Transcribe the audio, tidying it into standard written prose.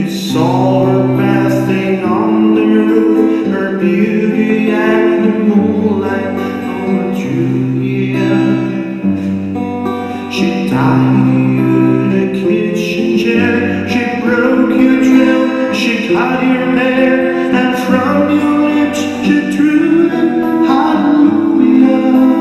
You saw her basking on the roof, her beauty and the moonlight over Julia. She tied you to the kitchen chair, she broke your drill, she cut your hair, and from your lips she drew the hallelujah.